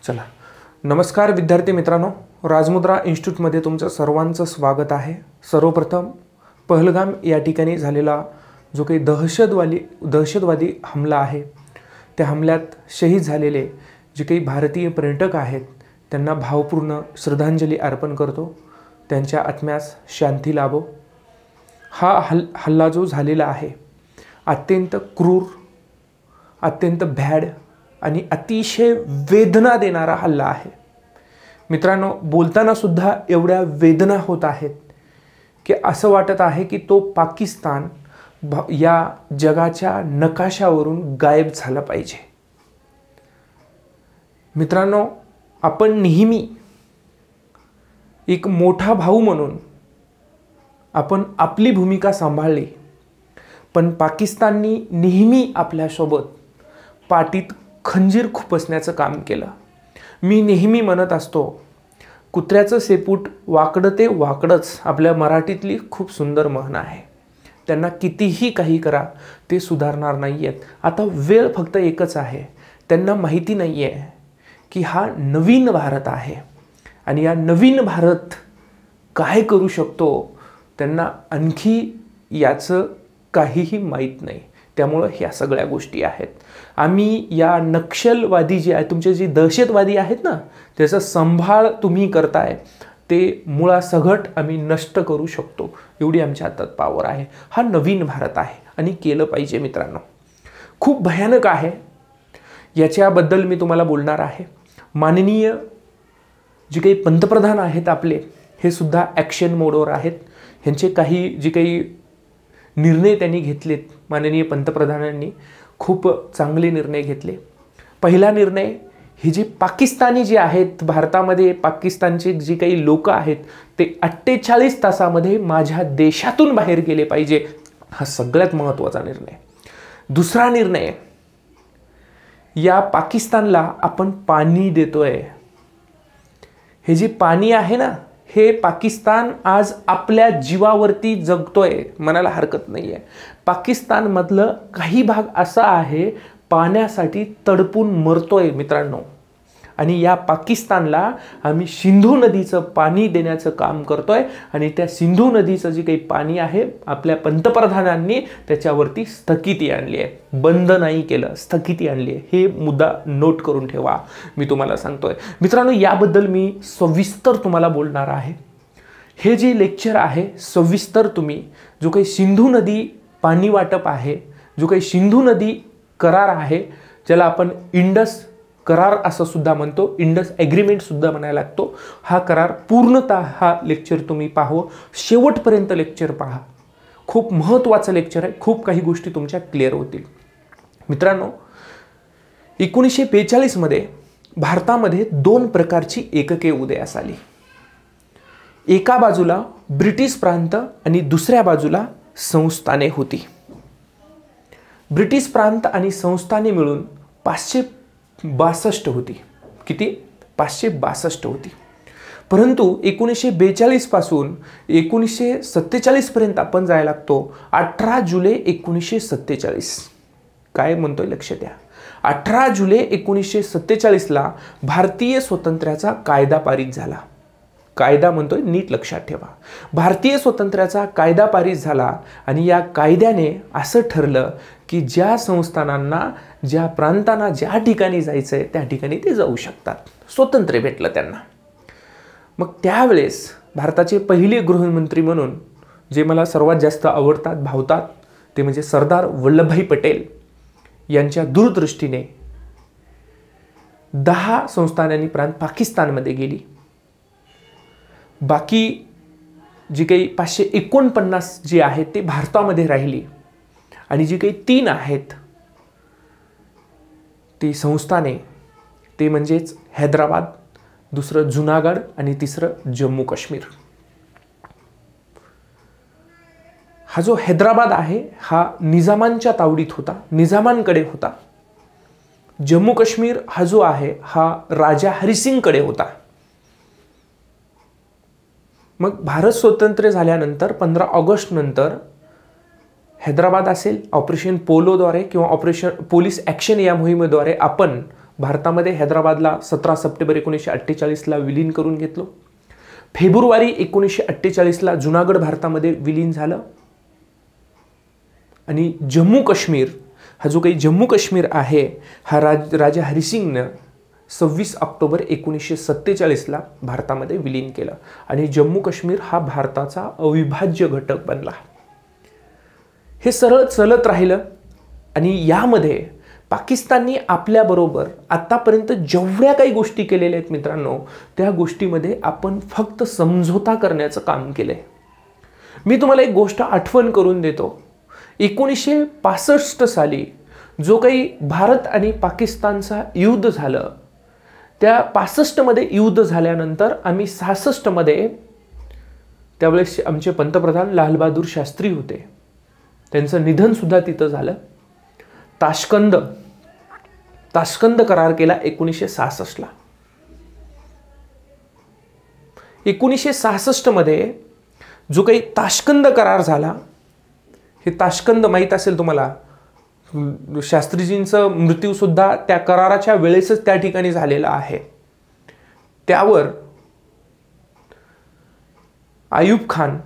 चला, नमस्कार विद्यार्थी मित्रांनो, राजमुद्रा इन्स्टिट्यूटमध्ये तुमचं सर्वांचं स्वागत आहे। सर्वप्रथम पहलगाम या ठिकाणी झालेला जो काही दहशतवादी हमला आहे, त्या हमल्यात शहीद झालेले जे काही भारतीय पर्यटक आहेत त्यांना भावपूर्ण श्रद्धांजली अर्पण करतो। त्यांच्या आत्म्यास शांती लाभो। हा हल्ला जो झालेला आहे अत्यंत क्रूर, अत्यंत भॅड आणि अतिशय वेदना देणारा हल्ला आहे। मित्रांनो, बोलताना सुद्धा एवढ्या वेदना होत आहेत की असं वाटत आहे की तो पाकिस्तान या जगाच्या नकाशावरून गायब झाला पाहिजे। मित्रांनो, आपण नेहमी एक मोठा भाऊ म्हणून आपण आपली भूमिका सांभाळली, पण पाकिस्ताननी नेहमी आपल्यासोबत पाठीत खंजीर खुपसण्याचं काम केलं। मी नेहमी म्हणत असतो, कुत्र्याचं शेपूट वाकडं ते वाकडंच आपल्या मराठीतली खूप सुंदर म्हण आहे। त्यांना कितीही काही करा ते सुधारणार नाहीयेत। आता वेळ फक्त एकच आहे। त्यांना माहिती नाहीये की हा नवीन भारत आहे आणि या नवीन भारत काय करू शकतो, त्यांना आणखी याचं काहीही माहीत नाही। त्यामुळे ह्या सगळ्या गोष्टी आहेत। आम्ही या नक्षलवादी जे आहे, तुमचे जे दहशतवादी आहेत ना, त्याचा सांभाळ तुम्ही करताय, ते मुळासकट आम्ही नष्ट करू शकतो, एवढी आमच्या हातात पॉवर आहे। हा नवीन भारत आहे आणि केलं पाहिजे। मित्रांनो, खूप भयानक आहे, याच्याबद्दल मी तुम्हाला बोलणार आहे। माननीय जे काही पंतप्रधान आहेत आपले, हे सुद्धा ॲक्शन मोडवर आहेत। ह्यांचे काही जे काही निर्णय त्यांनी घेतलेत, माननीय पंतप्रधानांनी खूप चांगले निर्णय घेतले। पहिला निर्णय, हे जे पाकिस्तानी जे आहेत भारतामध्ये, पाकिस्तानचे जे काही लोक आहेत ते 48 तासामध्ये माझ्या देशातून बाहेर गेले पाहिजे, हा सगळ्यात महत्त्वाचा निर्णय। दुसरा निर्णय, या पाकिस्तानला आपण पाणी देतोय। हे जे पाणी आहे ना, हे पाकिस्तान आज आपल्या जीवावरती जगतोय, म्हणायला हरकत नाही आहे। पाकिस्तानमधलं काही भाग असा आहे पाण्यासाठी तडपून मरतोय मित्रांनो, आणि या पाकिस्तानला आम्ही सिंधू नदीचं पाणी देण्याचं काम करतोय। आणि त्या सिंधू नदीचं जे काही पाणी आहे, आपल्या पंतप्रधानांनी त्याच्यावरती स्थगिती आणली आहे, बंद नाही केलं, स्थगिती आणली आहे। हे मुद्दा नोट करून ठेवा, मी तुम्हाला सांगतोय। मित्रांनो, याबद्दल मी सविस्तर तुम्हाला बोलणार आहे। हे जे लेक्चर आहे सविस्तर तुम्ही, जो काही सिंधू नदी पाणी वाटप आहे, जो काही सिंधू नदी करार आहे, ज्याला आपण इंडस करार असं सुद्धा म्हणतो, इंडस ॲग्रीमेंट सुद्धा म्हणायला लागतो, हा करार पूर्णतः हा लेक्चर तुम्ही पाहावं, शेवटपर्यंत लेक्चर पहा। खूप महत्त्वाचं लेक्चर आहे, खूप काही गोष्टी तुमच्या क्लिअर होतील। मित्रांनो, 1942 मध्ये भारतामध्ये 2 प्रकारची एकके उदयास आली। एका बाजूला ब्रिटिश प्रांत आणि दुसऱ्या बाजूला संस्थाने होती। ब्रिटिश प्रांत आणि संस्थाने मिळून 562 होती। किती? 562 होती। परंतु 1942 पासून 1947 पर्यंत आपण जायला लागतो। 18 जुलै 1947, काय म्हणतोय लक्ष द्या, 18 जुलै 1947 ला भारतीय स्वातंत्र्याचा कायदा पारित झाला। कायदा म्हणतोय, नीट लक्षात ठेवा, भारतीय स्वातंत्र्याचा कायदा पारित झाला। आणि या कायद्याने असं ठरलं की ज्या संस्थानांना, ज्या प्रांतांना ज्या ठिकाणी जायचंय त्या ठिकाणी ते जाऊ शकतात, स्वातंत्र्य भेटलं त्यांना। मग त्यावेळेस भारताचे पहिले गृहमंत्री म्हणून जे मला सर्वात जास्त आवडतात, भावतात, ते म्हणजे सरदार वल्लभभाई पटेल यांच्या दूरदृष्टीने 10 संस्थानांनी प्रांत पाकिस्तानमध्ये गेली। बाकी जी काही 549 जी आहेत ते भारतामध्ये राहिली, आणि जी काही 3 आहेत ती संस्थाने, ते म्हणजेच हैदराबाद, दुसरं जुनागड आणि तिसरं जम्मू काश्मीर। हा जो हैदराबाद आहे हा निजामांच्या तावडीत होता, निजामांकडे होता। जम्मू काश्मीर हा जो आहे हा राजा हरिसिंगकडे होता। मग भारत स्वतंत्र झाल्यानंतर 15 ऑगस्ट नंतर हैदराबाद असेल, ऑपरेशन पोलोद्वारे किंवा ऑपरेशन पोलीस ॲक्शन या मोहिमेद्वारे आपण भारतामध्ये हैदराबादला 17 सप्टेंबर 1948ला विलीन करून घेतलं. फेब्रुवारी 1948ला जुनागड भारतामध्ये विलीन झालं. आणि जम्मू काश्मीर, हा जो काही जम्मू काश्मीर आहे, हा राजा हरिसिंगनं 26 ऑक्टोबर 1947ला भारतामध्ये विलीन केलं. आणि जम्मू काश्मीर हा भारताचा अविभाज्य घटक बनला. हे सरळ चलत राहिलं. आणि यामध्ये पाकिस्ताननी आपल्याबरोबर आतापर्यंत जेवढ्या काही गोष्टी केलेल्या आहेत मित्रांनो, त्या गोष्टीमध्ये आपण फक्त समझोता करण्याचं काम केलंय. मी तुम्हाला एक गोष्ट आठवण करून देतो. 1965 साली जो काही भारत आणि पाकिस्तानचा युद्ध झालं, त्या 65मध्ये युद्ध झाल्यानंतर आम्ही 66मध्ये, त्यावेळेस आमचे पंतप्रधान लालबहादूर शास्त्री होते, त्यांचं निधन सुद्धा तिथं झालं. ताशकंद करार केला 1966ला. 1966 मध्ये जो काही ताशकंद करार झाला, हे ताशकंद माहीत असेल तुम्हाला, शास्त्रीजींचा मृत्यू सुद्धा त्या कराराच्या वेळेसच त्या ठिकाणी झालेला आहे. त्यावर आयुब खान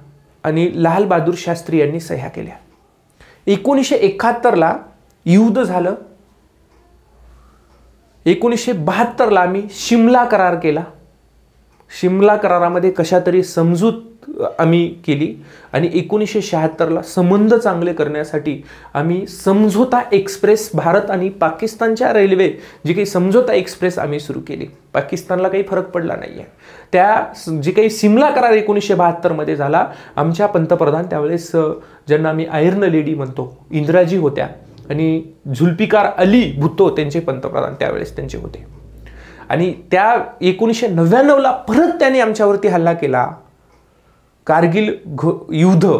आणि लाल बहादूर शास्त्री यांनी सह्या केल्या. 1971ला युद्ध झालं. 1972ला आम्ही शिमला करार केला. शिमला करारामध्ये कशा तरी समजूत आम्ही केली. आणि 1976ला संबंध चांगले करण्यासाठी आम्ही समझोता एक्सप्रेस, भारत आणि पाकिस्तानच्या रेल्वे जी काही समझोता एक्सप्रेस आम्ही सुरू केली. पाकिस्तानला काही फरक पडला नाहीये. त्या जे काही शिमला करार 1972 मध्ये झाला, आमच्या पंतप्रधान त्यावेळेस, ज्यांना आम्ही आयर्न लेडी म्हणतो, इंदिराजी होत्या. आणि झुल्फिकार अली भुत्तो त्यांचे पंतप्रधान त्यावेळेस त्यांचे होते. आणि त्या 1999ला परत त्यांनी आमच्यावरती हल्ला केला. कारगिल युद्ध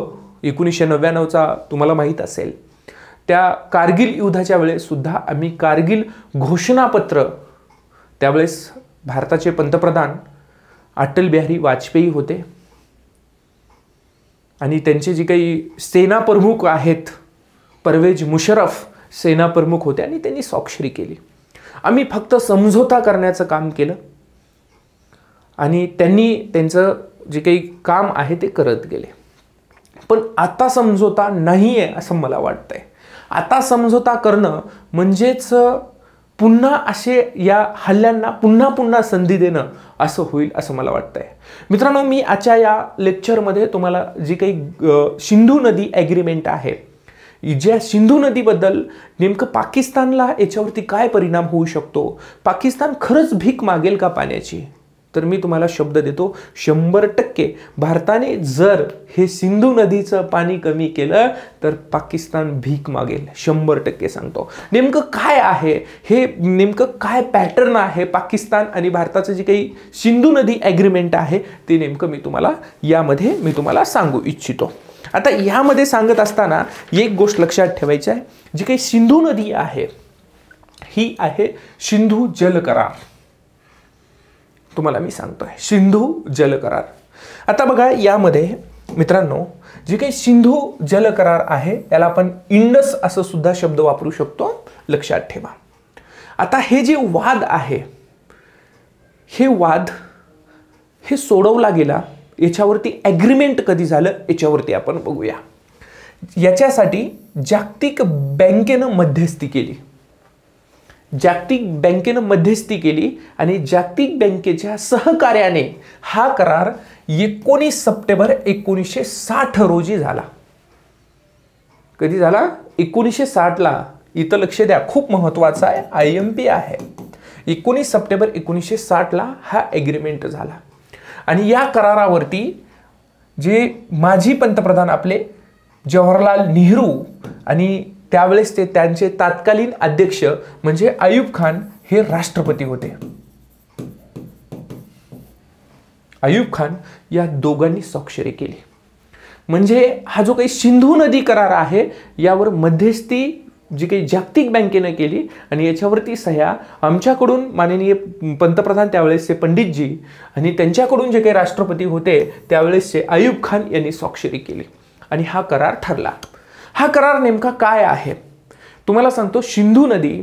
1999चा तुम्हाला माहीत असेल. त्या कारगिल युद्धाच्या वेळेस सुद्धा आम्ही कारगिल घोषणापत्र, त्यावेळेस भारताचे पंतप्रधान अटल बिहारी वाजपेयी होते. आणि त्यांचे जे काही सेना प्रमुख आहेत, परवेज मुशर्रफ सेना प्रमुख होते, आणि त्यांनी स्वाक्षरी केली. आम्ही फक्त समझोता करण्याचं काम केलं. आणि त्यांनी त्यांचं जे काही काम आहे ते करत गेले. पण आता समझोता नाही आहे असं मला वाटतंय. आता समझोता करणं म्हणजेच पुन्हा असे या हल्ल्यांना पुन्हा पुन्हा संधी देणं असं होईल असं मला वाटतंय. मित्रांनो, मी आजच्या या लेक्चरमध्ये तुम्हाला जी काही सिंधू नदी ॲग्रीमेंट आहे, ज्या सिंधू नदीबद्दल नेमकं पाकिस्तानला याच्यावरती काय परिणाम होऊ शकतो, पाकिस्तान खरंच भीक मागेल का पाण्याची, तर मी तुम्हाला शब्द देतो 100% भारताने जर हे सिंधू नदीचं पाणी कमी केलं तर पाकिस्तान भीक मागेल. 100% सांगतो. नेमकं काय आहे हे, नेमकं काय पॅटर्न आहे पाकिस्तान आणि भारताचं जे काही सिंधू नदी ॲग्रीमेंट आहे ते नेमकं मी तुम्हाला सांगू इच्छितो. आता यामध्ये सांगत असताना एक गोष्ट लक्षात ठेवायची आहे. जी काही सिंधू नदी आहे ही आहे सिंधू जल करार. तुम्हाला मी सांगतोय सिंधू जल करार. आता बघा, यामध्ये मित्रांनो जे काही सिंधू जल करार आहे याला आपण इंडस असं सुद्धा शब्द वापरू शकतो, लक्षात ठेवा. आता हे जे वाद आहे, हे वाद हे सोडवला गेला. याच्यावरती ॲग्रीमेंट कधी झालं याच्यावरती आपण बघूया. याच्यासाठी जागतिक बँकेनं मध्यस्थी केली. जागतिक बँकेनं मध्यस्थी केली आणि जागतिक बँकेच्या सहकार्याने हा करार 19 सप्टेंबर 1960 रोजी झाला. कधी झाला? 1960ला. इथं लक्ष द्या, खूप महत्वाचा आहे, IMP आहे. 19 सप्टेंबर 1960ला हा ॲग्रीमेंट झाला. आणि या करारावरती जे माजी पंतप्रधान आपले जवाहरलाल नेहरू आणि त्यावेळेस ते त्यांचे तत्कालीन अध्यक्ष म्हणजे आयुब खान हे राष्ट्रपती होते. आयुब खान या दोघांनी स्वाक्षरी केली. म्हणजे हा जो काही सिंधू नदी करार आहे यावर मध्यस्थी जी काही जागतिक बँकेने केली आणि याच्यावरती सह्या आमच्याकडून माननीय पंतप्रधान त्यावेळेसचे पंडितजी आणि त्यांच्याकडून जे काही राष्ट्रपती होते त्यावेळेसचे आयुब खान यांनी स्वाक्षरी केली आणि हा करार ठरला. हा करार नेमका काय आहे तुम्हाला सांगतो. सिंधू नदी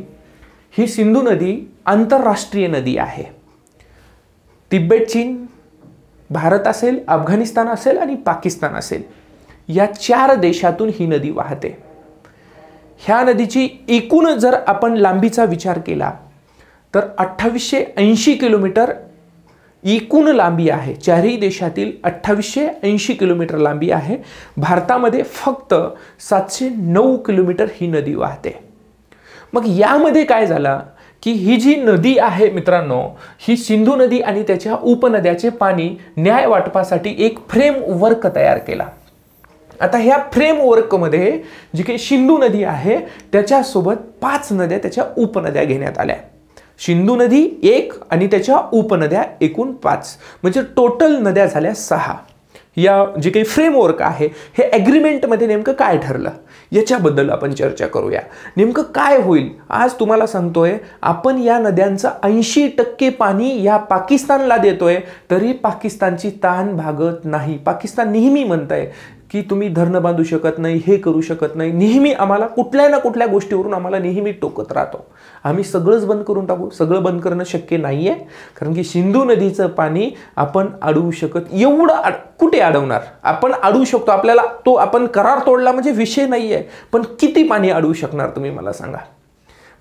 ही सिंधू नदी आंतरराष्ट्रीय नदी आहे. तिबेट, चीन, भारत असेल, अफगाणिस्तान असेल आणि पाकिस्तान असेल, या 4 देशातून ही नदी वाहते. ह्या नदीची एकूण जर आपण लांबीचा विचार केला तर 2880 किलोमीटर एकूण लांबी आहे. 4ही देशातील 2880 किलोमीटर लांबी आहे. भारतामध्ये फक्त 709 किलोमीटर ही नदी वाहते. मग यामध्ये काय झालं की ही जी नदी आहे मित्रांनो, ही सिंधू नदी आणि त्याच्या उपनद्याचे पाणी न्याय वाटपासाठी एक फ्रेमवर्क तयार केला. आता ह्या फ्रेमवर्कमध्ये जी काही सिंधू नदी आहे त्याच्यासोबत 5 नद्या, त्याच्या उपनद्या घेण्यात आल्या. सिंधू नदी 1 आणि त्याच्या उपनद्या एकूण 5, म्हणजे टोटल नद्या झाल्या 6. या जे काही फ्रेमवर्क आहे हे ॲग्रीमेंटमध्ये नेमकं काय ठरलं याच्याबद्दल आपण चर्चा करूया. नेमकं काय होईल आज तुम्हाला सांगतोय. आपण या नद्यांचं 80% पाणी या पाकिस्तानला देतोय, तरी पाकिस्तानची ताण भागत नाही. पाकिस्तान नेहमी म्हणतंय की तुम्ही धरणं बांधू शकत नाही, हे करू शकत नाही. नेहमी आम्हाला कुठल्या ना कुठल्या गोष्टीवरून आम्हाला नेहमी टोकत राहतो. आम्ही सगळंच बंद करून टाकू. सगळं बंद करणं शक्य नाहीये, कारण की सिंधू नदीचं पाणी आपण अडवू शकत. एवढं कुठे अडवणार आपण? अडवू शकतो. आपल्याला तो आपण करार तोडला म्हणजे विषय नाहीये, पण किती पाणी अडवू शकणार तुम्ही मला सांगा.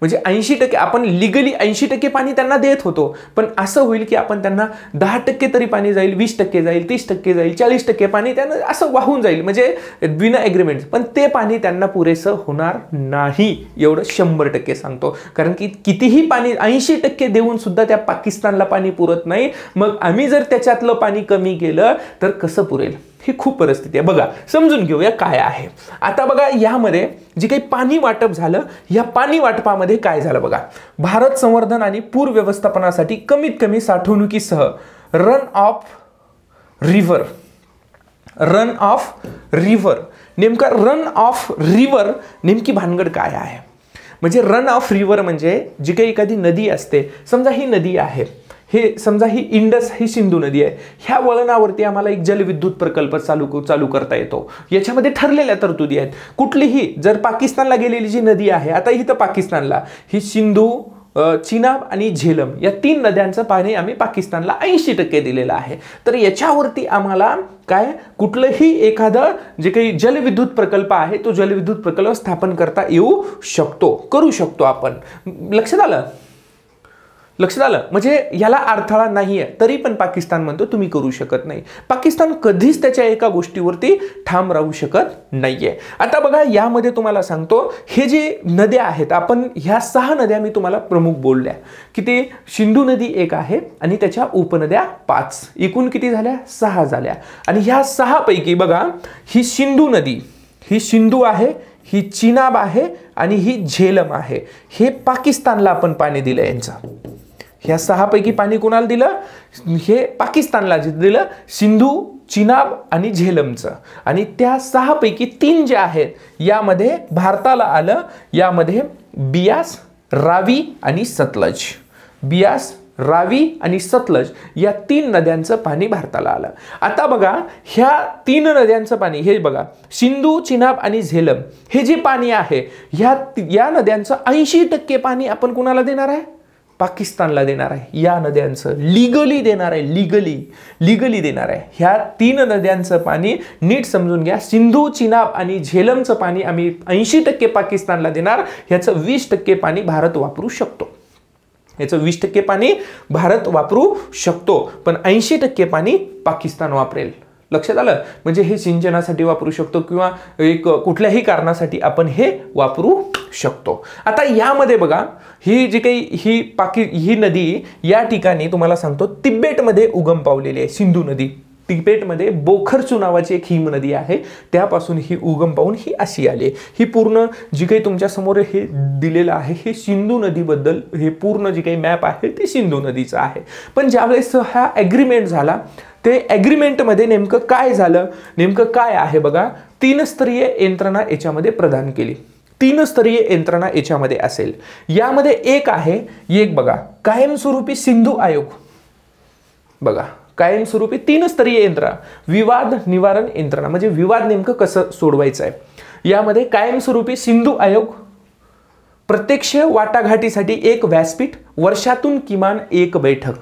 म्हणजे 80% आपण लिगली 80% पाणी त्यांना देत होतो, पण असं होईल की आपण त्यांना 10% तरी पाणी जाईल, 20% जाईल, 30% जाईल, 40% पाणी त्यांना असं वाहून जाईल, म्हणजे बिना ॲग्रीमेंट. पण ते पाणी त्यांना पुरेसं होणार नाही, एवढं 100% सांगतो. कारण की कितीही पाणी 80% देऊन सुद्धा त्या पाकिस्तानला पाणी पुरत नाही. मग आम्ही जर त्याच्यातलं पाणी कमी केलं तर कसं पुरेल? ही खूप परिस्थिती आहे. बघा, समजून घेऊया काय आहे. आता बघा, यामध्ये जे काही पाणी वाटप झालं, या पाणी वाटपामध्ये काय झालं बघा. भारत संवर्धन आणि पूर व्यवस्थापनासाठी कमीत कमी साठवणुकीसह रन ऑफ रिव्हर. नेमका रन ऑफ रिव्हर नेमकी भानगड काय आहे? म्हणजे रन ऑफ रिव्हर म्हणजे जी काही एखादी नदी असते, समजा ही नदी आहे, हे समजा ही इंडस ही सिंधू नदी आहे. ह्या वळणावरती आम्हाला एक जलविद्युत प्रकल्प चालू करता येतो. याच्यामध्ये ठरलेल्या तरतुदी आहेत. कुठलीही जर पाकिस्तानला गेलेली जी नदी आहे, आता ही तर पाकिस्तानला ही सिंधू, चिनाब आणि झेलम या 3 नद्यांचं पाणी आम्ही पाकिस्तानला 80% दिलेलं आहे. तर याच्यावरती आम्हाला काय कुठलंही एखादं जे काही जलविद्युत प्रकल्प आहे तो जलविद्युत प्रकल्प स्थापन करता येऊ शकतो, करू शकतो आपण. लक्षात आलं? म्हणजे याला अडथळा नाहीये, तरी पण पाकिस्तान म्हणतो तुम्ही करू शकत नाही. पाकिस्तान कधीच त्याच्या एका गोष्टीवरती ठाम राहू शकत नाहीये. आता बघा, यामध्ये तुम्हाला सांगतो, हे जे नद्या आहेत, आपण ह्या 6 नद्या मी तुम्हाला प्रमुख बोलल्या की ते सिंधू नदी 1 आहे आणि त्याच्या उपनद्या 5, एकूण किती झाल्या? 6 झाल्या. आणि ह्या 6 पैकी बघा, ही सिंधू नदी, ही सिंधू आहे, ही चिनाब आहे आणि ही झेलम आहे. हे पाकिस्तानला आपण पाणी दिलं. यांचं ह्या 6 पैकी पाणी कोणाला दिलं? हे पाकिस्तानला दिलं, सिंधू, चिनाब आणि झेलमचं. आणि त्या 6 पैकी 3 जे आहेत यामध्ये भारताला आलं. यामध्ये बियास, रावी आणि सतलज. बियास, रावी आणि सतलज या 3 नद्यांचं पाणी भारताला आलं. आता बघा, ह्या 3 नद्यांचं पाणी, हे बघा, सिंधू, चिनाब आणि झेलम हे जे पाणी आहे, या नद्यांचं 80% पाणी आपण कुणाला देणार आहे? पाकिस्तानला देणार आहे. या नद्यांचं लिगली देणार आहे, लिगली देणार आहे. ह्या 3 नद्यांचं पाणी नीट समजून घ्या. सिंधू, चिनाब आणि झेलमचं पाणी आम्ही 80% पाकिस्तानला देणार. ह्याचं 20% पाणी भारत वापरू शकतो. याचं 20% पाणी भारत वापरू शकतो, पण 80% पाणी पाकिस्तान वापरेल. लक्षात आलं? म्हणजे हे सिंचनासाठी वापरू शकतो किंवा एक कुठल्याही कारणासाठी आपण हे वापरू शकतो. आता यामध्ये बघा, ही जी काही ही नदी या ठिकाणी तुम्हाला सांगतो तिबेटमध्ये उगम पावलेली आहे. सिंधू नदी तिबेटमध्ये बोखरचू नावाची एक हिम नदी आहे, त्यापासून ही उगम पावून ही अशी आली. ही पूर्ण जी काही तुमच्या समोर हे दिलेलं आहे, हे सिंधू नदीबद्दल हे पूर्ण जी काही मॅप आहे ते सिंधू नदीचं आहे. पण ज्यावेळेस हा ॲग्रीमेंट झाला, ते ॲग्रीमेंटमध्ये नेमकं काय झालं, नेमकं काय आहे बघा. 3 स्तरीय यंत्रणा याच्यामध्ये प्रदान केली. 3 स्तरीय यंत्रणा याच्यामध्ये असेल. यामध्ये एक आहे, एक बघा, कायमस्वरूपी सिंधू आयोग. बघा, कायमस्वरूपी 3 स्तरीय यंत्रणा, विवाद निवारण यंत्रणा, म्हणजे विवाद नेमकं कसं सोडवायचं आहे. यामध्ये कायमस्वरूपी सिंधू आयोग, प्रत्यक्ष वाटाघाटीसाठी एक व्यासपीठ, वर्षातून किमान एक बैठक.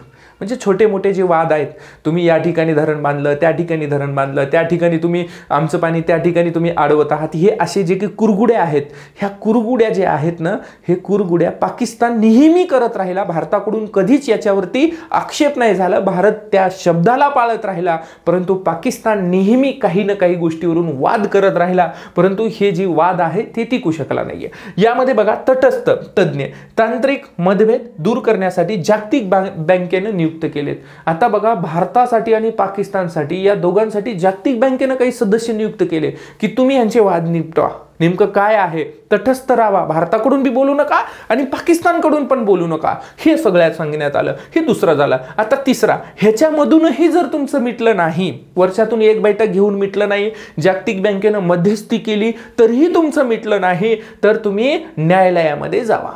म्हणजे छोटे मोठे जे वाद आहेत, तुम्ही या ठिकाणी धरण बांधलं, त्या ठिकाणी धरण बांधलं, त्या ठिकाणी तुम्ही आमचं पाणी त्या ठिकाणी तुम्ही अडवत आहात, हे असे जे काही कुरगुड्या आहेत, ह्या कुरगुड्या जे आहेत ना, हे कुरगुड्या पाकिस्तान नेहमी करत राहिला. भारताकडून कधीच याच्यावरती आक्षेप नाही झाला, भारत त्या शब्दाला पाळत राहिला, परंतु पाकिस्तान नेहमी काही ना काही गोष्टीवरून वाद करत राहिला, परंतु हे जे वाद आहे ते टिकू शकला नाहीये. यामध्ये बघा, तटस्थ तज्ञ तांत्रिक मतभेद दूर करण्यासाठी जागतिक बँकेने नियुक्त केलेत. आता बघा, भारतासाठी आणि पाकिस्तानसाठी या दोघांसाठी जागतिक बँकेने काही सदस्य नियुक्त केले की तुम्ही यांचे वाद निपटवा. नेमकं काय आहे, तटस्थ राहा, भारताकडून बी बोलू नका आणि पाकिस्तानकडून पण बोलू नका, हे सगळ्यात सांगण्यात आलं. हे दुसरं झालं. आता तिसरा, ह्याच्यामधूनही जर तुमचं मिटलं नाही, वर्षातून एक बैठक घेऊन मिटलं नाही, जागतिक बँकेनं मध्यस्थी केली तरीही तुमचं मिटलं नाही, तर तुम्ही न्यायालयामध्ये जावा.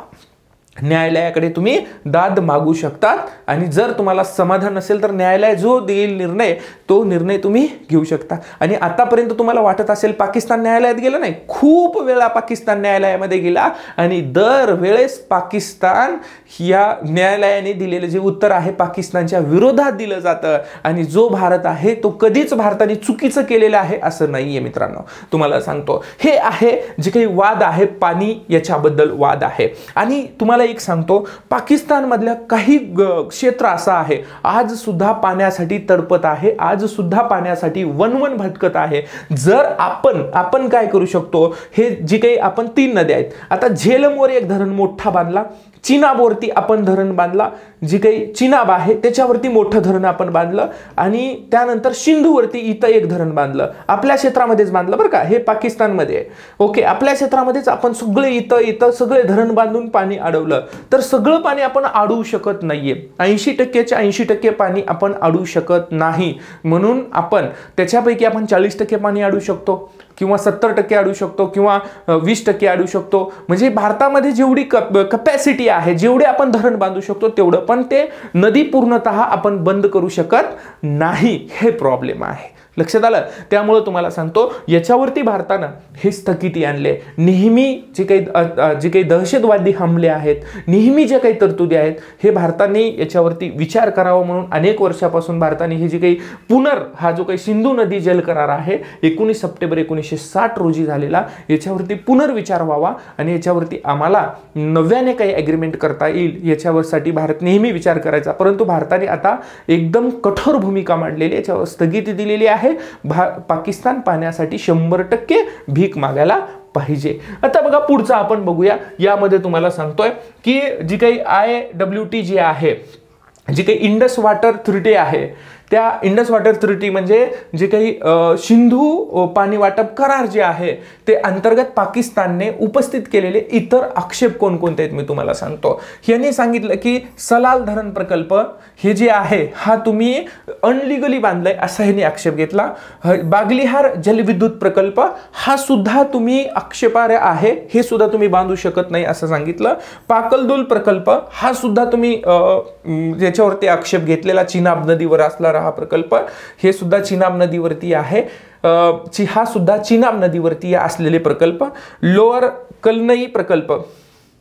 न्यायालयाकडे तुम्ही दाद मागू शकतात आणि जर तुम्हाला समाधान नसेल तर न्यायालय जो देईल निर्णय, तो निर्णय तुम्ही घेऊ शकता. आणि आतापर्यंत तुम्हाला वाटत असेल पाकिस्तान न्यायालयात गेलं नाही, खूप वेळा पाकिस्तान न्यायालयामध्ये गेला आणि दर वेळेस पाकिस्तान या न्यायालयाने दिलेलं जे उत्तर आहे पाकिस्तानच्या विरोधात दिलं जातं आणि जो भारत आहे तो कधीच भारताने चुकीचं केलेलं आहे असं नाहीये. मित्रांनो, तुम्हाला सांगतो, हे आहे जे काही वाद आहे, पाणी याच्याबद्दल वाद आहे. आणि तुम्हाला एक सांगतो, पाकिस्तान मधल्या काही क्षेत्र असं आहे आज सुद्धा पाण्यासाठी तडपत आहे, आज सुद्धा पाण्यासाठी वनवन भटकत आहे. जर आपण काय करू शकतो, हे जे काही आपण 3 नद्या आहेत, आता झेलमवर एक धरण मोठा बांधला, चिनाबवरती आपण धरण बांधला, जी काही चिनाब आहे त्याच्यावरती मोठं धरण आपण बांधलं आणि त्यानंतर सिंधूवरती इथं एक धरण बांधलं, आपल्या क्षेत्रामध्येच बांधलं बरं का, हे पाकिस्तानमध्ये. ओके, आपल्या क्षेत्रामध्येच आपण सगळे इथं सगळे धरण बांधून पाणी अडवलं, तर सगळं पाणी आपण अडवू शकत नाहीये. 80%च्या 80% पाणी आपण अडवू शकत नाही. म्हणून आपण त्याच्यापैकी आपण 40% पाणी अडवू शकतो किंवा 70% अडवू शकतो किंवा 20% अडवू शकतो. म्हणजे भारतामध्ये जेवढी कपॅसिटी आहे, जेवढे आपण धरण बांधू शकतो तेवढं, पण ते नदी पूर्णतः आपण बंद करू शकत नाही. हे प्रॉब्लेम आहे. लक्षात आलं? त्यामुळे तुम्हाला सांगतो, याच्यावरती भारतानं हे स्थगिती आणले. नेहमी जे काही दहशतवादी हमले आहेत, नेहमी जे काही तरतुदी आहेत, हे भारताने याच्यावरती विचार करावा. म्हणून अनेक वर्षापासून भारताने हे जे काही हा जो काही सिंधू नदी जल करार आहे 19 सप्टेंबर 1960 रोजी झालेला, याच्यावरती पुनर्विचार व्हावा आणि याच्यावरती आम्हाला नव्याने काही ॲग्रीमेंट करता येईल याच्यावरसाठी भारत नेहमी विचार करायचा. परंतु भारताने आता एकदम कठोर भूमिका मांडलेली, याच्यावर स्थगिती दिलेली आहे. पाकिस्तान पाण्यासाठी 100% भीक मागायला पाहिजे. आता बघा, पुढचा आपण बघूया. यामध्ये तुम्हाला सांगतोय की जी काही IWT जी आहे, जी काही इंडस वॉटर अथॉरिटी आहे, त्या इंडस वॉटर अथॉरिटी म्हणजे जे काही सिंधू पाणी वाटप करार जे आहे ते अंतर्गत पाकिस्तानने उपस्थित केलेले इतर आक्षेप कोणकोणते आहेत मी तुम्हाला सांगतो. यांनी सांगितलं की सलाल धरण प्रकल्प हे जे आहे हा तुम्ही अनलिगली बांधलाय असा यांनी आक्षेप घेतला. बागलिहार जलविद्युत प्रकल्प हा सुद्धा तुम्ही आक्षेपार्ह आहे, हे सुद्धा तुम्ही बांधू शकत नाही असं सांगितलं. पाकलदुल प्रकल्प हा सुद्धा तुम्ही याच्यावरती आक्षेप घेतलेला, चिनाब नदीवर असला हा प्रकल्प, हे सुद्धा चिनाब नदीवरती आहे. हा सुद्धा चिनाब नदीवरती असलेले प्रकल्प. लोअर कलनई प्रकल्प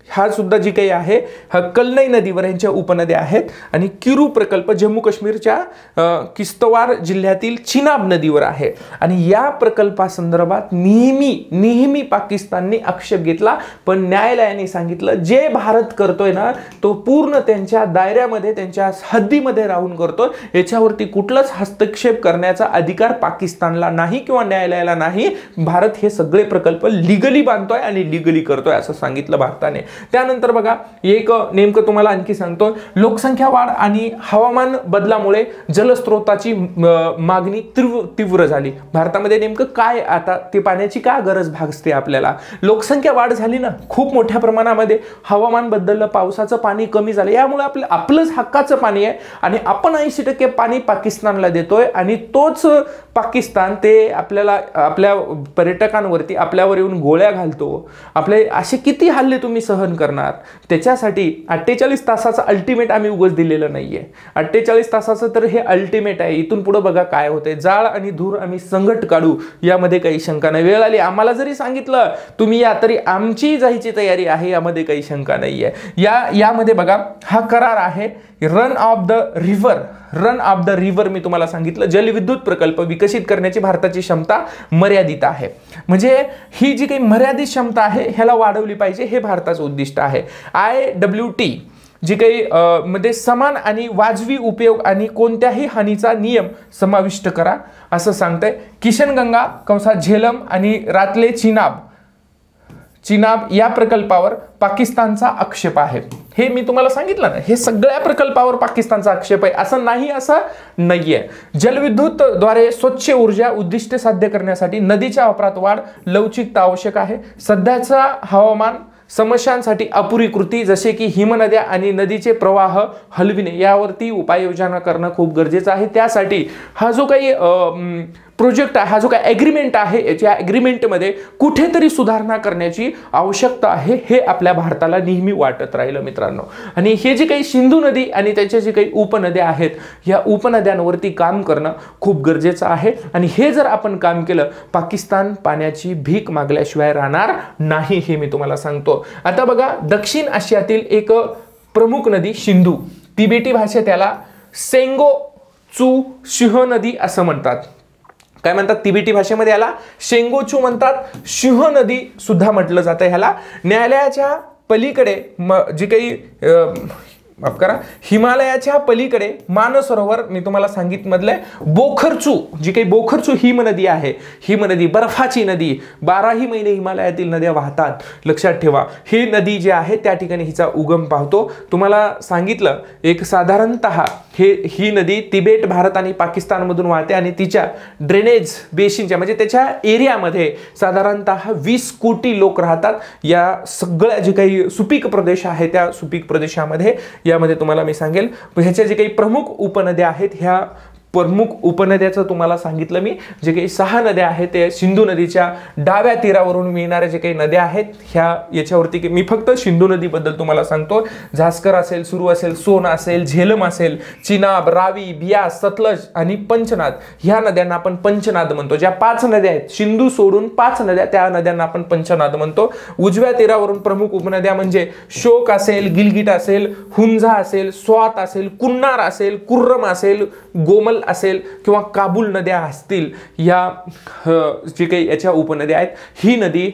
हा सुद्धा जी काही आहे हा कलनई नदीवर यांच्या उपनद्या आहेत. आणि किरू प्रकल्प जम्मू काश्मीरच्या किश्तवार जिल्ह्यातील चिनाब नदीवर आहे. आणि या प्रकल्पासंदर्भात नेहमी पाकिस्तानने आक्षेप घेतला, पण न्यायालयाने सांगितलं जे भारत करतोय ना तो पूर्ण त्यांच्या दायऱ्यामध्ये, त्यांच्या हद्दीमध्ये राहून करतोय, याच्यावरती कुठलाच हस्तक्षेप करण्याचा अधिकार पाकिस्तानला नाही किंवा न्यायालयाला नाही. भारत हे सगळे प्रकल्प लिगली बांधतोय आणि लिगली करतोय असं सांगितलं भारताने. त्यानंतर बघा, एक नेमकं तुम्हाला आणखी सांगतो, लोकसंख्या वाढ आणि हवामान बदलामुळे जलस्रोताची मागणी तीव्र झाली. भारतामध्ये नेमकं काय आता ते पाण्याची का गरज भासते आपल्याला? लोकसंख्या वाढ झाली ना खूप मोठ्या प्रमाणामध्ये, हवामान बदललं, पावसाचं पाणी कमी झालं, यामुळे आपलंच हक्काचं पाणी आहे आणि आपण 80% पाणी पाकिस्तानला देतोय आणि तोच पाकिस्तान ते आपल्या पर्यटकांवरती आपल्यावर येऊन गोळ्या घालतो. आपले असे किती हल्ले तुम्ही सहन उल्लंघन करणार त्याच्यासाठी 48 तासाचं अल्टिमेट आम्ही उगाच दिलेलं नाहीये. 48 तासाचं तर हे अल्टिमेट आहे. इथून पुढे बघा काय होतंय. जाळ आणि धूर आम्ही संगट काढू यामध्ये काही शंका नाही. वेळ आली आम्हाला जरी सांगितलं तुम्ही या तरी आमची जायची तयारी आहे यामध्ये काही शंका नाहीये. यामध्ये बघा हा करार आहे रन ऑफ द रिव्हर मी तुम्हाला सांगितलं जलविद्युत प्रकल्प विकसित करण्याची भारताची क्षमता मर्यादित आहे. म्हणजे ही जी काही मर्यादित क्षमता आहे ह्याला वाढवली पाहिजे हे भारताचं उद्दिष्ट आहे. IWT जी काही मध्ये समान आणि वाजवी उपयोग आणि कोणत्याही हानीचा नियम समाविष्ट करा असं सांगतंय. किशनगंगा कंसात झेलम आणि रातले चिनाब या प्रकल्पावर पाकिस्तानचा आक्षेप आहे. हे मी तुम्हाला सांगितलं ना, हे सगळ्या प्रकल्पावर पाकिस्तानचा आक्षेप आहे असं नाहीये. जलविद्युत द्वारे स्वच्छ ऊर्जा उद्दिष्टे साध्य करण्यासाठी नदीच्या वापरात वाढ लवचिकता आवश्यक आहे. सध्याचा हवामान समस्यांसाठी अपुरी कृती जसे की हिमनद्या आणि नदीचे प्रवाह हलविणे यावरती उपाययोजना करणं खूप गरजेचं आहे. त्यासाठी हा जो काही प्रोजेक्ट आहे, हा जो काही ॲग्रीमेंट आहे, याच्या ॲग्रीमेंटमध्ये कुठेतरी सुधारणा करण्याची आवश्यकता आहे हे आपल्या भारताला नेहमी वाटत राहिलं मित्रांनो. आणि हे जे काही सिंधू नदी आणि त्याच्या जे काही उपनद्या आहेत या उपनद्यांवरती काम करणं खूप गरजेचं आहे. आणि हे जर आपण काम केलं पाकिस्तान पाण्याची भीक मागल्याशिवाय राहणार नाही हे मी तुम्हाला सांगतो. आता बघा दक्षिण आशियातील एक प्रमुख नदी सिंधू, तिबेटी भाषेत त्याला सेंगो चू शिह नदी असं म्हणतात. काय म्हणतात तिबेटी भाषेमध्ये याला शेंगोचू म्हणतात. शिह नदी सुद्धा म्हटलं जातं ह्याला. न्यायालयाच्या पलीकडे जी काही माफ करा हिमालयाच्या पलीकडे मानसरोवर मी तुम्हाला सांगितलं बोखरचू जी काही बोखरचू हिमनदी आहे, हिमनदी बर्फाची नदी 12ही महिने हिमालयातील नद्या वाहतात. लक्षात ठेवा ही नदी जी आहे त्या ठिकाणी हिचा उगम पावतो. तुम्हाला सांगितलं एक साधारणतः ही नदी तिबेट भारत आणि पाकिस्तानमधून वाहते आणि तिच्या ड्रेनेज बेसिनच्या म्हणजे त्याच्या एरियामध्ये साधारणतः 20 कोटी लोक राहतात. या सगळ्या जे काही सुपीक प्रदेश आहे त्या सुपीक प्रदेशामध्ये यामध्ये तुम्हाला मी सांगेल ह्याच्या जे काही प्रमुख उपनद्या आहेत ह्या प्रमुख उपनद्याचं तुम्हाला सांगितलं मी. जे काही 6 नद्या आहेत ते सिंधू नदीच्या डाव्या तीरावरून मिळणाऱ्या जे काही नद्या आहेत ह्या याच्यावरती मी फक्त सिंधू नदीबद्दल तुम्हाला सांगतो. झास्कर असेल, सुरू असेल, सोन असेल, झेलम असेल, चिनाब, रावी, बियास, सतलज आणि पंचनाद ह्या नद्यांना आपण पंचनाद म्हणतो. ज्या 5 नद्या आहेत सिंधू सोडून 5 नद्या त्या नद्यांना आपण पंचनाद म्हणतो. उजव्या तीरावरून प्रमुख उपनद्या म्हणजे शोक असेल, गिलगिट असेल, हुंझा असेल, स्वात असेल, कुन्नार असेल, कुर्रम असेल, गोमल असेल किंवा काबूल नद्या असतील या जे काही याच्या उपनद्या आहेत. ही नदी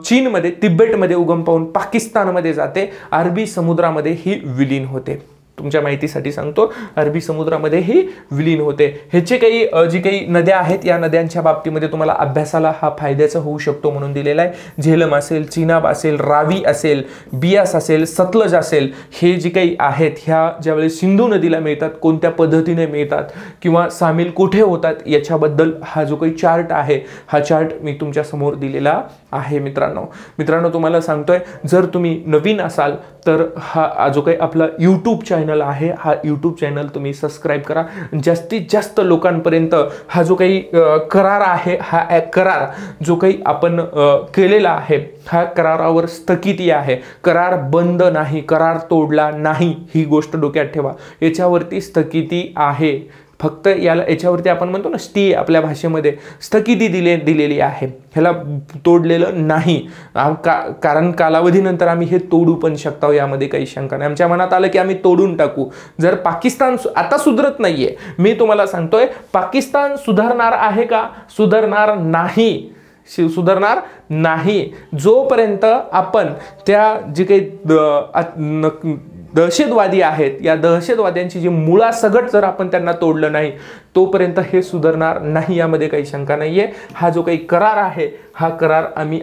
चीनमध्ये तिबेटमध्ये उगम पावून पाकिस्तानमध्ये जाते. अरबी समुद्रामध्ये ही विलीन होते. तुमच्या माहितीसाठी सांगतो अरबी समुद्रामध्ये ही विलीन होते. ह्याचे काही जी काही नद्या आहेत या नद्यांच्या बाबतीमध्ये तुम्हाला अभ्यासाला हा फायद्याचा होऊ शकतो म्हणून दिलेला आहे. झेलम असेल, चिनाब असेल, रावी असेल, बियास असेल, सतलज असेल हे जे काही आहेत ह्या ज्यावेळेस सिंधू नदीला मिळतात कोणत्या पद्धतीने मिळतात किंवा सामील कुठे होतात याच्याबद्दल हा जो काही चार्ट आहे हा चार्ट मी तुमच्या समोर दिलेला आहे. मित्रांनो तुम्हाला सांगतोय जर तुम्ही नवीन असाल तर हा जो काही आपला यूट्यूब चॅनल आहे हा यूट्यूब चॅनल तुम्ही सबस्क्राईब करा. जास्तीत जास्त लोकांपर्यंत हा जो काही करार आहे हा करार जो काही आपण केलेला आहे हा करारावर स्थगिती आहे. करार बंद नाही, करार तोडला नाही ही गोष्ट डोक्यात ठेवा. याच्यावरती स्थगिती आहे. फक्त याच्यावरती आपण म्हणतो ना स्टे आपल्या भाषेमध्ये स्थगिती दिलेली आहे. ह्याला तोडलेलं नाही. कारण कालावधीनंतर आम्ही हे तोडू पण शकतो यामध्ये काही शंका नाही. आमच्या मनात आलं की आम्ही तोडून टाकू. जर पाकिस्तान आता सुधरत नाहीये मी तुम्हाला सांगतोय पाकिस्तान सुधारणार आहे का? सुधारणार नाही. जोपर्यंत आपण त्या जे काही दहशतवादी आहेत या दहशतवाद्यांची जी मुळासकट जर आपण त्यांना तोडलं नाही तोपर्यंत हे सुधारणार नाही. यामध्ये काही शंका नाहीये. हा जो काही करार आहे हा करार आम्ही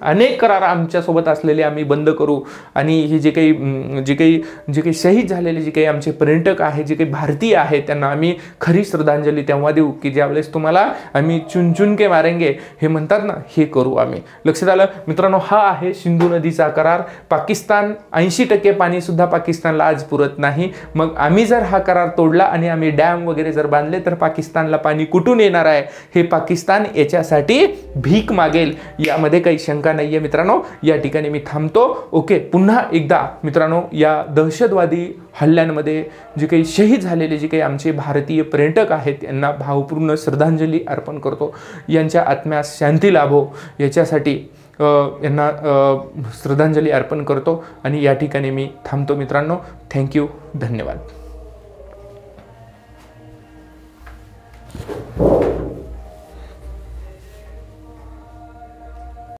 अनेक करार आमच्यासोबत असलेले आम्ही बंद करू. आणि हे जे काही शहीद झालेले जे काही आमचे पर्यटक आहेत जे काही भारतीय आहेत त्यांना आम्ही खरी श्रद्धांजली तेव्हा देऊ की ज्यावेळेस तुम्हाला आम्ही चुन के मारेंगे हे म्हणतात ना हे करू आम्ही. लक्षात आलं मित्रांनो. हा आहे सिंधू नदीचा करार. पाकिस्तान 80% पाणी सुद्धा पाकिस्तानला आज पुरत नाही. मग आम्ही जर हा करार तोडला आणि आम्ही डॅम वगैरे जर बांधले तर पाकिस्तानला पाणी कुठून येणार आहे, हे पाकिस्तान याच्यासाठी भीक मागेल, यामध्ये काही शंका नाही आहे मित्रांनो. या ठिकाणी मी थांबतो. ओके, पुन्हा एकदा मित्रांनो, या दहशतवादी हल्ल्यांमध्ये जे काही शहीद झालेले जे काही आमचे भारतीय पर्यटक आहेत यांना भावपूर्ण श्रद्धांजली अर्पण करतो. यांच्या आत्म्यास शांती लाभो याच्यासाठी यांना श्रद्धांजली अर्पण करतो आणि या ठिकाणी मी थांबतो मित्रांनो. थँक्यू, धन्यवाद.